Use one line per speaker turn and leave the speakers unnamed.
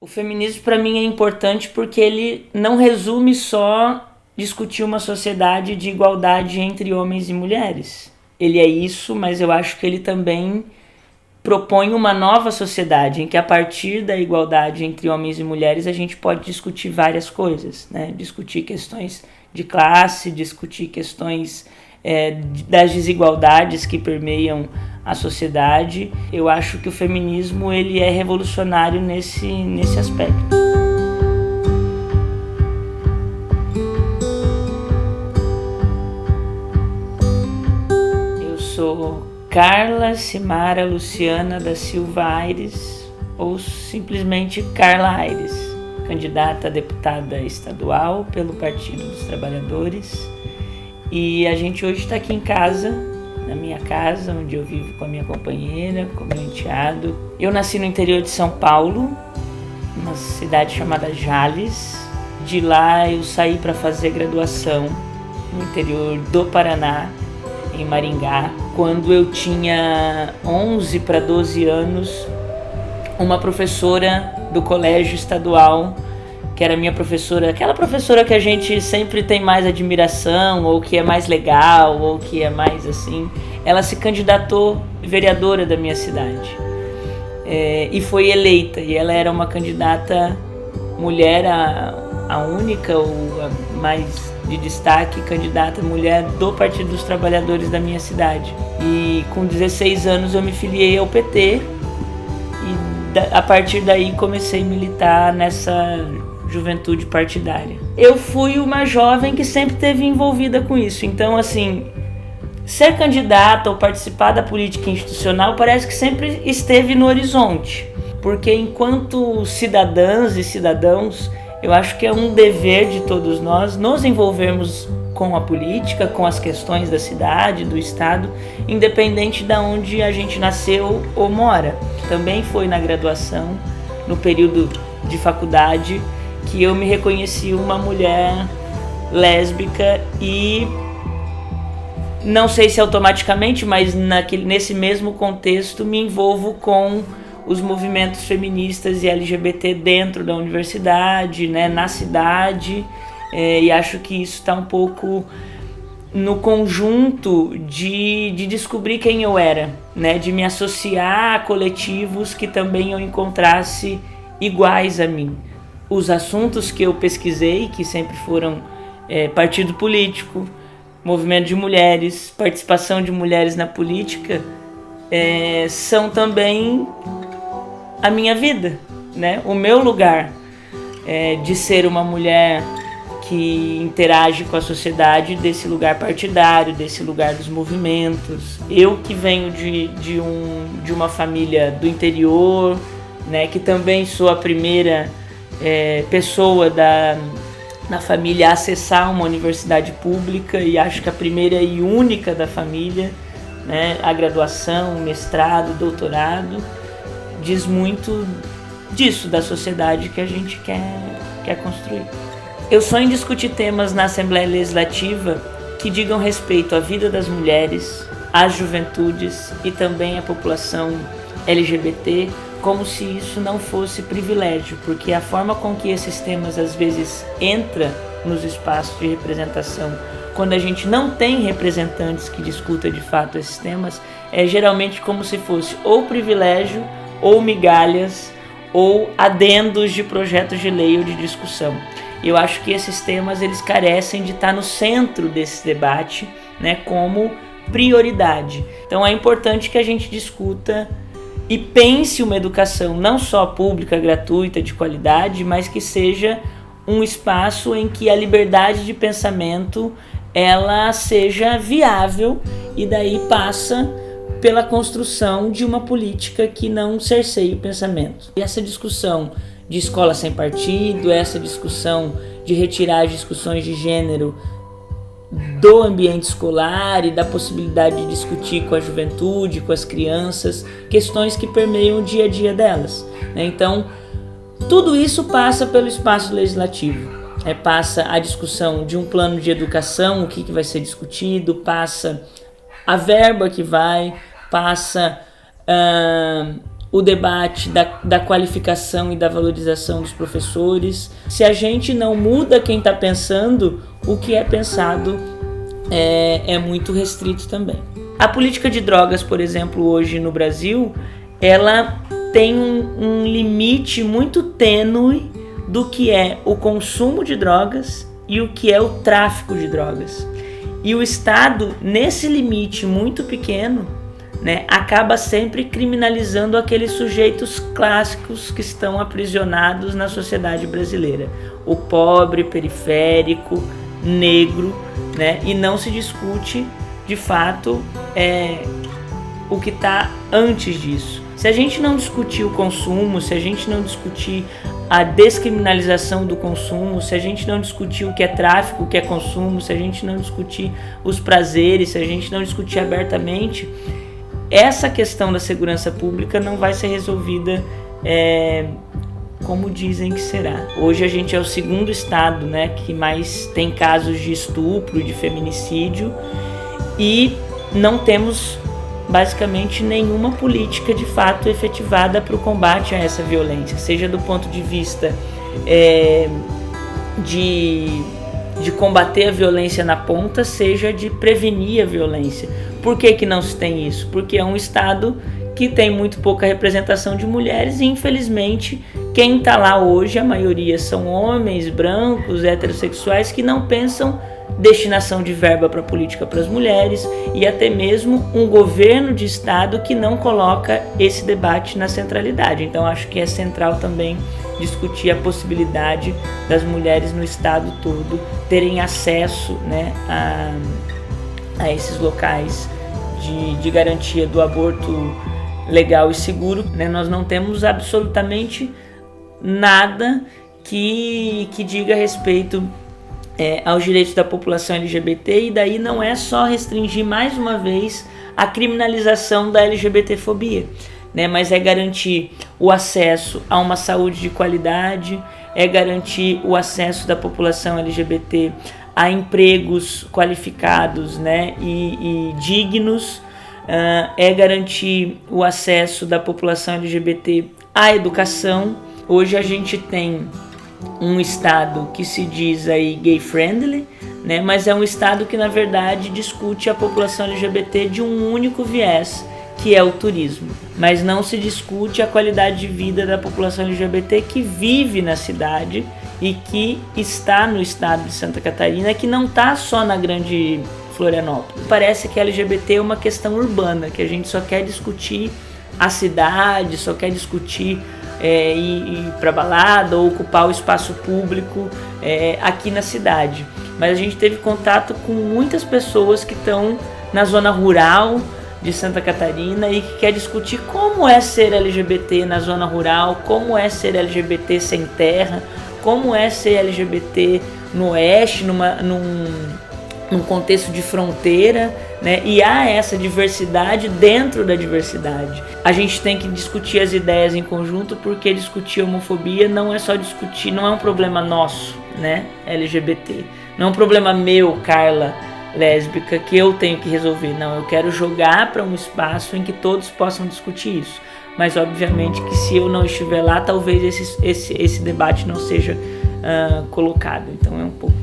O feminismo para mim é importante porque ele não resume só discutir uma sociedade de igualdade entre homens e mulheres. Ele é isso, mas eu acho que ele também propõe uma nova sociedade em que a partir da igualdade entre homens e mulheres a gente pode discutir várias coisas, né? Discutir questões de classe, discutir questões das desigualdades que permeiam a sociedade. Eu acho que o feminismo ele é revolucionário nesse aspecto. Eu sou Carla Cimara Luciana da Silva Aires, ou simplesmente Carla Aires, candidata a deputada estadual pelo Partido dos Trabalhadores. E a gente hoje está aqui em casa, na minha casa, onde eu vivo com a minha companheira, com o meu enteado. Eu nasci no interior de São Paulo, numa cidade chamada Jales. De lá eu saí para fazer graduação no interior do Paraná, em Maringá. Quando eu tinha 11 para 12 anos, uma professora do colégio estadual, que era minha professora, aquela professora que a gente sempre tem mais admiração, ou que é mais legal, ou que é mais assim, ela se candidatou vereadora da minha cidade. E foi eleita, e ela era uma candidata mulher, a única ou a mais de destaque candidata mulher do Partido dos Trabalhadores da minha cidade. E com 16 anos eu me filiei ao PT, e a partir daí comecei a militar nessa juventude partidária. Eu fui uma jovem que sempre esteve envolvida com isso, então assim, ser candidata ou participar da política institucional parece que sempre esteve no horizonte, porque enquanto cidadãs e cidadãos, eu acho que é um dever de todos nós nos envolvermos com a política, com as questões da cidade, do estado, independente de onde a gente nasceu ou mora. Também foi na graduação, no período de faculdade, que eu me reconheci uma mulher lésbica e não sei se automaticamente, mas nesse mesmo contexto me envolvo com os movimentos feministas e LGBT dentro da universidade, né, na cidade, e acho que isso está um pouco no conjunto de descobrir quem eu era, né, de me associar a coletivos que também eu encontrasse iguais a mim. Os assuntos que eu pesquisei, que sempre foram partido político, movimento de mulheres, participação de mulheres na política, são também a minha vida, né? O meu lugar de ser uma mulher que interage com a sociedade desse lugar partidário, desse lugar dos movimentos. Eu que venho de uma família do interior, né? Que também sou a primeira pessoa na família a acessar uma universidade pública, e acho que a primeira e única da família, né? A graduação, o mestrado, o doutorado, diz muito disso, da sociedade que a gente quer construir. Eu sonho em discutir temas na Assembleia Legislativa que digam respeito à vida das mulheres, às juventudes e também à população LGBT, como se isso não fosse privilégio, porque a forma com que esses temas às vezes entram nos espaços de representação, quando a gente não tem representantes que discutam de fato esses temas, é geralmente como se fosse ou privilégio, ou migalhas, ou adendos de projetos de lei ou de discussão. Eu acho que esses temas eles carecem de estar no centro desse debate, né, como prioridade. Então é importante que a gente discuta e pense uma educação não só pública, gratuita, de qualidade, mas que seja um espaço em que a liberdade de pensamento ela seja viável, e daí passa pela construção de uma política que não cerceie o pensamento. E essa discussão de escola sem partido, essa discussão de retirar as discussões de gênero do ambiente escolar e da possibilidade de discutir com a juventude, com as crianças, questões que permeiam o dia a dia delas. Então, tudo isso passa pelo espaço legislativo. Passa a discussão de um plano de educação, o que vai ser discutido, passa a verba que vai, passa o debate da qualificação e da valorização dos professores. Se a gente não muda quem está pensando, o que é pensado é muito restrito também. A política de drogas, por exemplo, hoje no Brasil, ela tem um limite muito tênue do que é o consumo de drogas e o que é o tráfico de drogas. E o Estado, nesse limite muito pequeno, né, acaba sempre criminalizando aqueles sujeitos clássicos que estão aprisionados na sociedade brasileira. O pobre, periférico, negro, né, e não se discute, de fato, o que está antes disso. Se a gente não discutir o consumo, se a gente não discutir a descriminalização do consumo, se a gente não discutir o que é tráfico, o que é consumo, se a gente não discutir os prazeres, se a gente não discutir abertamente, essa questão da segurança pública não vai ser resolvida como dizem que será. Hoje a gente é o segundo estado, né, que mais tem casos de estupro, de feminicídio, e não temos basicamente nenhuma política de fato efetivada para o combate a essa violência, seja do ponto de vista de combater a violência na ponta, seja de prevenir a violência. Por que não se tem isso? Porque é um estado que tem muito pouca representação de mulheres e, infelizmente, quem está lá hoje, a maioria são homens brancos, heterossexuais, que não pensam destinação de verba para política para as mulheres, e até mesmo um governo de estado que não coloca esse debate na centralidade. Então acho que é central também discutir a possibilidade das mulheres no estado todo terem acesso, né, a esses locais de garantia do aborto legal e seguro, né? Nós não temos absolutamente nada que diga respeito aos direitos da população LGBT, e daí não é só restringir mais uma vez a criminalização da LGBTfobia, né? Mas é garantir o acesso a uma saúde de qualidade, é garantir o acesso da população LGBT a empregos qualificados, né, e dignos, é garantir o acesso da população LGBT à educação. Hoje a gente tem um estado que se diz aí gay friendly, né, mas é um estado que na verdade discute a população LGBT de um único viés, que é o turismo, mas não se discute a qualidade de vida da população LGBT que vive na cidade e que está no estado de Santa Catarina, que não está só na grande Florianópolis. Parece que a LGBT é uma questão urbana, que a gente só quer discutir a cidade, só quer discutir ir para balada ou ocupar o espaço público aqui na cidade. Mas a gente teve contato com muitas pessoas que estão na zona rural de Santa Catarina e que quer discutir como é ser LGBT na zona rural, como é ser LGBT sem terra, como é ser LGBT no oeste, num contexto de fronteira, né? E há essa diversidade dentro da diversidade. A gente tem que discutir as ideias em conjunto, porque discutir homofobia não é só discutir, não é um problema nosso, né, LGBT. Não é um problema meu, Carla, lésbica, que eu tenho que resolver. Não, eu quero jogar para um espaço em que todos possam discutir isso. Mas obviamente que se eu não estiver lá, talvez esse debate não seja colocado. Então é um pouco